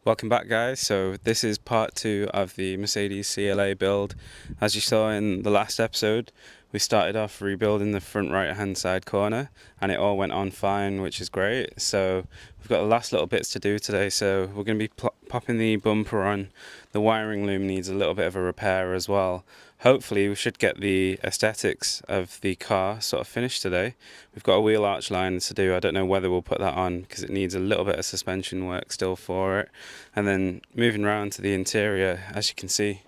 Welcome back, guys. So this is part 2 of the Mercedes CLA build. As you saw in the last episode, we started off rebuilding the front right hand side corner and it all went on fine, which is great. So we've got the last little bits to do today, so we're going to be popping the bumper on. The wiring loom needs a little bit of a repair as well. Hopefully we should get the aesthetics of the car sort of finished today. We've got a wheel arch line to do. I don't know whether we'll put that on because it needs a little bit of suspension work still for it. And then moving around to the interior, as you can see,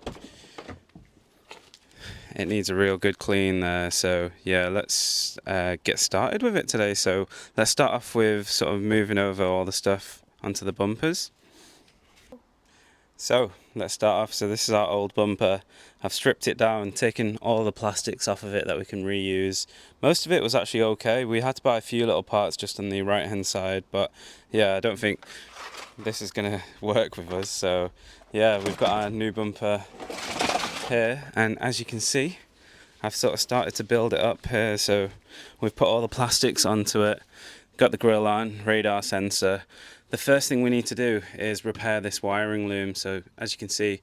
it needs a real good clean there. So yeah, let's get started with it today. So let's start off with sort of moving over all the stuff onto the bumpers. So let's start off. So this is our old bumper. I've stripped it down, taken all the plastics off of it that we can reuse. Most of it was actually okay. We had to buy a few little parts just on the right hand side, but yeah, I don't think this is gonna work with us. So yeah, we've got our new bumper here, and as you can see, I've sort of started to build it up here. So we've put all the plastics onto it, got the grille on, radar sensor. The first thing we need to do is repair this wiring loom. So as you can see,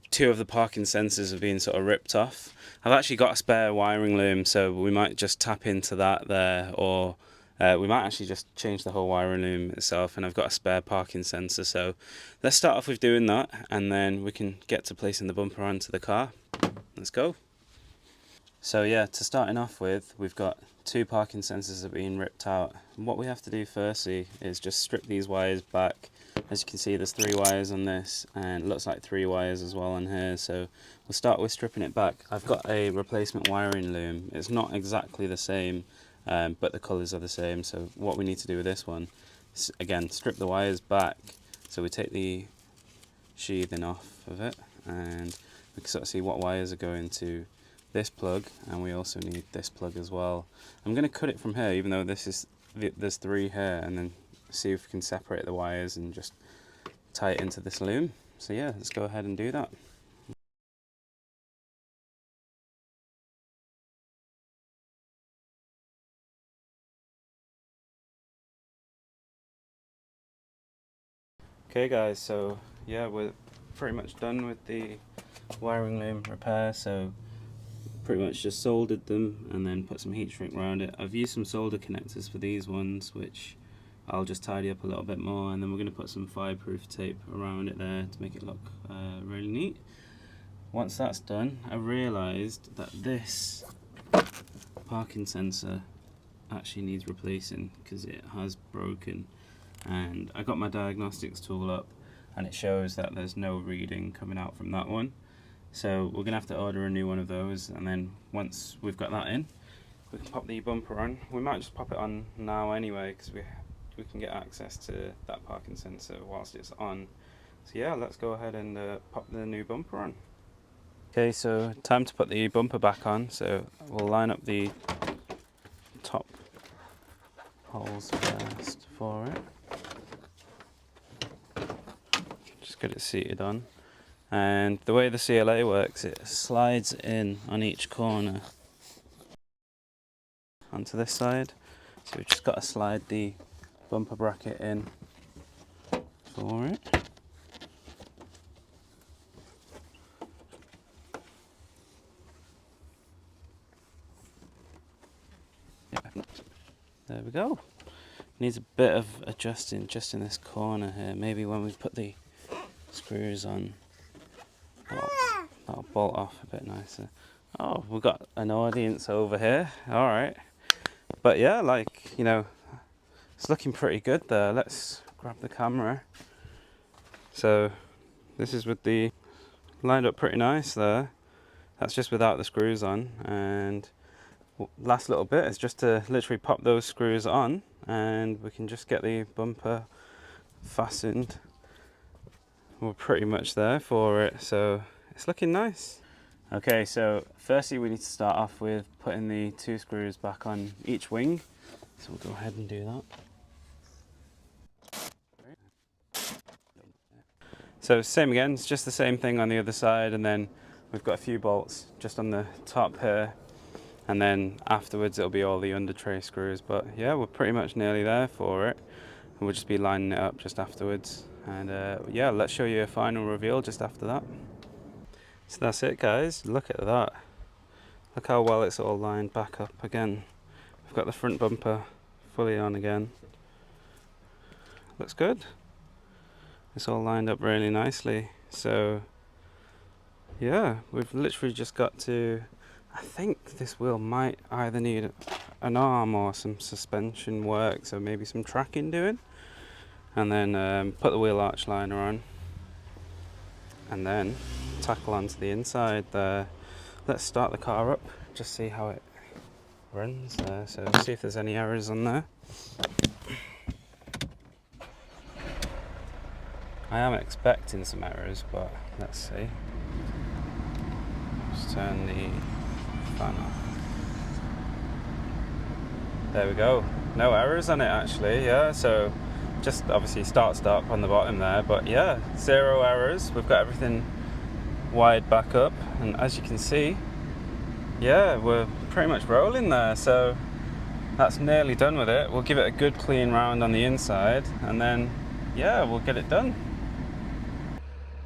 2 of the parking sensors have been sort of ripped off. I've actually got a spare wiring loom, so we might just tap into that there, or we might actually just change the whole wiring loom itself, and I've got a spare parking sensor. So let's start off with doing that, and then we can get to placing the bumper onto the car. Let's go. So yeah, to starting off with, we've got 2 parking sensors that have been ripped out. And what we have to do firstly is just strip these wires back. As you can see, there's 3 wires on this, and it looks like 3 wires as well on here. So we'll start with stripping it back. I've got a replacement wiring loom. It's not exactly the same, but the colours are the same. So what we need to do with this one is, again, strip the wires back. So we take the sheathing off of it, and we can sort of see what wires are going to this plug, and we also need this plug as well. I'm going to cut it from here, even though there's 3 here, and then see if we can separate the wires and just tie it into this loom. So yeah, let's go ahead and do that. Okay guys, so yeah, we're pretty much done with the wiring loom repair. So pretty much just soldered them and then put some heat shrink around it. I've used some solder connectors for these ones, which I'll just tidy up a little bit more, and then we're going to put some fireproof tape around it there to make it look really neat. Once that's done, I realised that this parking sensor actually needs replacing because it has broken, and I got my diagnostics tool up and it shows that there's no reading coming out from that one. So we're going to have to order a new one of those, and then once we've got that in, we can pop the bumper on. We might just pop it on now anyway, because we can get access to that parking sensor whilst it's on. So yeah, let's go ahead and pop the new bumper on. Okay, so time to put the bumper back on. So we'll line up the top holes first for it. Just get it seated on. And the way the CLA works, it slides in on each corner onto this side. So we've just got to slide the bumper bracket in for it. Yeah. There we go. Needs a bit of adjusting just in this corner here. Maybe when we put the screws on, that'll bolt off a bit nicer. Oh, we've got an audience over here. All right. But yeah, like, you know, it's looking pretty good there. Let's grab the camera. So this is with the lined up pretty nice there. That's just without the screws on, and last little bit is just to literally pop those screws on and we can just get the bumper fastened. We're pretty much there for it, so it's looking nice. Okay, so firstly we need to start off with putting the 2 screws back on each wing. So we'll go ahead and do that. So same again, it's just the same thing on the other side, and then we've got a few bolts just on the top here, and then afterwards it'll be all the under tray screws. But yeah, we're pretty much nearly there for it. and we'll just be lining it up just afterwards. And yeah, let's show you a final reveal just after that. So that's it, guys. Look at that. Look how well it's all lined back up again. We've got the front bumper fully on again. Looks good. It's all lined up really nicely. So yeah, we've literally just got to, I think this wheel might either need an arm or some suspension work, so maybe some tracking doing, and then put the wheel arch liner on and then tackle onto the inside there. Let's start the car up, just see how it runs there, so see if there's any errors on there. I am expecting some errors, but let's see. Just turn the fan off. There we go. No errors on it actually, yeah, so just obviously stop on the bottom there, but yeah, 0 errors. We've got everything wired back up, and as you can see, yeah, we're pretty much rolling there, so that's nearly done with it. We'll give it a good clean round on the inside, and then yeah, we'll get it done.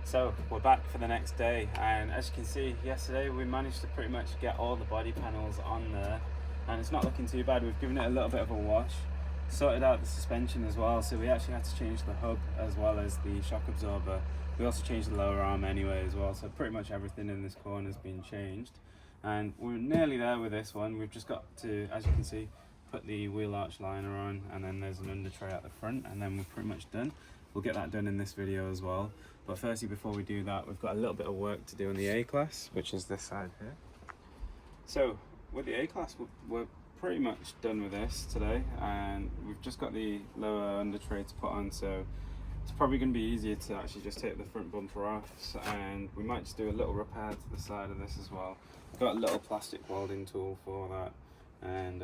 So we're back for the next day, and as you can see, yesterday we managed to pretty much get all the body panels on there, and it's not looking too bad. We've given it a little bit of a wash, sorted out the suspension as well, so we actually had to change the hub as well as the shock absorber. We also changed the lower arm anyway as well, so pretty much everything in this corner has been changed, and we're nearly there with this one. We've just got to, as you can see, put the wheel arch liner on, and then there's an under tray at the front, and then we're pretty much done. We'll get that done in this video as well, but firstly, before we do that, we've got a little bit of work to do on the A-Class, which is this side here. So with the A-Class, we're pretty much done with this today, and we've just got the lower under tray to put on, so it's probably going to be easier to actually just take the front bumper off, and we might just do a little repair to the side of this as well. We've got a little plastic welding tool for that, and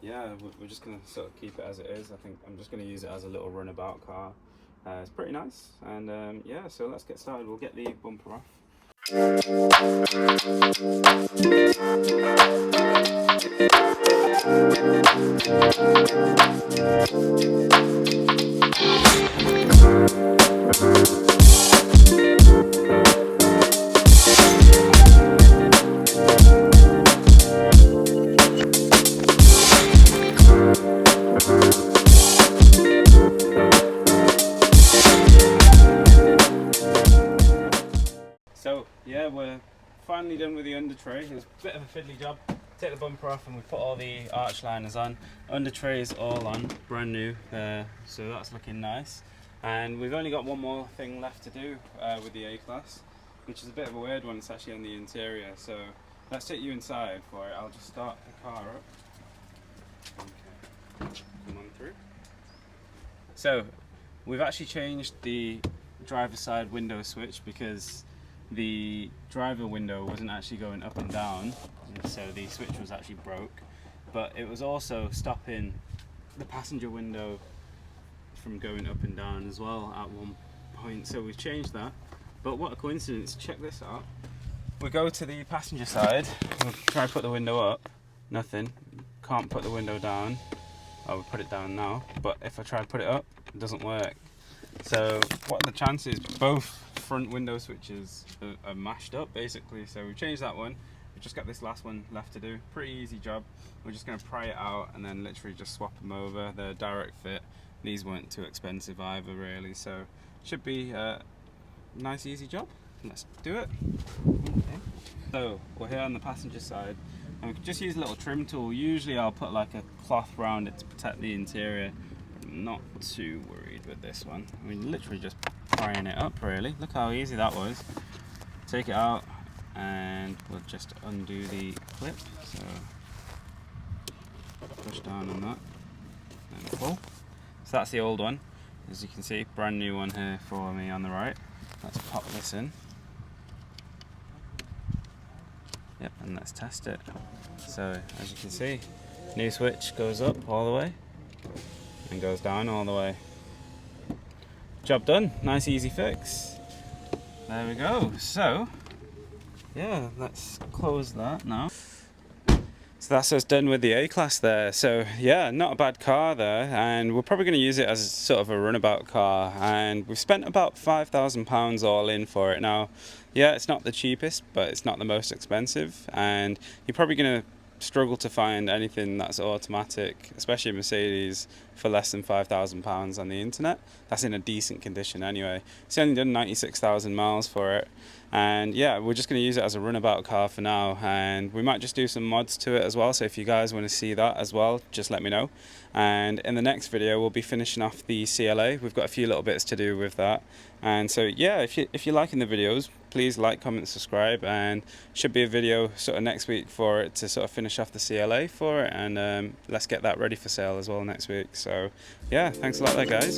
yeah, we're just going to sort of keep it as it is. I think I'm just going to use it as a little runabout car. It's pretty nice, and yeah, so let's get started. We'll get the bumper off. So yeah, we're finally done with the under tray. It was a bit of a fiddly job. Take the bumper off and we put all the arch liners on. Under tray is all on, brand new, so that's looking nice. And we've only got one more thing left to do with the A-Class, which is a bit of a weird one. It's actually on the interior, so let's take you inside for it. I'll just start the car up. Okay. Come on through. So we've actually changed the driver's side window switch because the driver window wasn't actually going up and down, so the switch was actually broke, but it was also stopping the passenger window from going up and down as well at one point, so we've changed that. But what a coincidence, check this out. We go to the passenger side, we'll try to put the window up, nothing, can't put the window down. I will put it down now, but if I try to put it up, it doesn't work. So what are the chances? Both front window switches are mashed up basically, so we've changed that one. We've just got this last one left to do. Pretty easy job. We're just going to pry it out and then literally just swap them over. They're direct fit. These weren't too expensive either really, so should be a nice easy job. Let's do it. Okay. So we're here on the passenger side, and we can just use a little trim tool. Usually I'll put like a cloth around it to protect the interior. I'm not too worried with this one. I mean, literally just prying it up really. Look how easy that was. Take it out and we'll just undo the clip. So push down on that and pull. So that's the old one. As you can see, brand new one here for me on the right. Let's pop this in. Yep, and let's test it. So as you can see, new switch goes up all the way and goes down all the way. Job done. Nice easy fix. There we go. So yeah, let's close that now. So that's us done with the A-Class there. So yeah, not a bad car there, and we're probably going to use it as sort of a runabout car, and we've spent about £5,000 all in for it now. Yeah, it's not the cheapest, but it's not the most expensive, and you're probably going to struggle to find anything that's automatic, especially a Mercedes, for less than £5,000 on the internet. That's in a decent condition anyway. It's only done 96,000 miles for it, and yeah, we're just going to use it as a runabout car for now, and we might just do some mods to it as well. So if you guys want to see that as well, just let me know. And in the next video we'll be finishing off the CLA. We've got a few little bits to do with that, and so yeah, if you're liking the videos, please like, comment, subscribe, and should be a video sort of next week for it to sort of finish off the CLA for it, and let's get that ready for sale as well next week. So yeah, thanks a lot there, guys.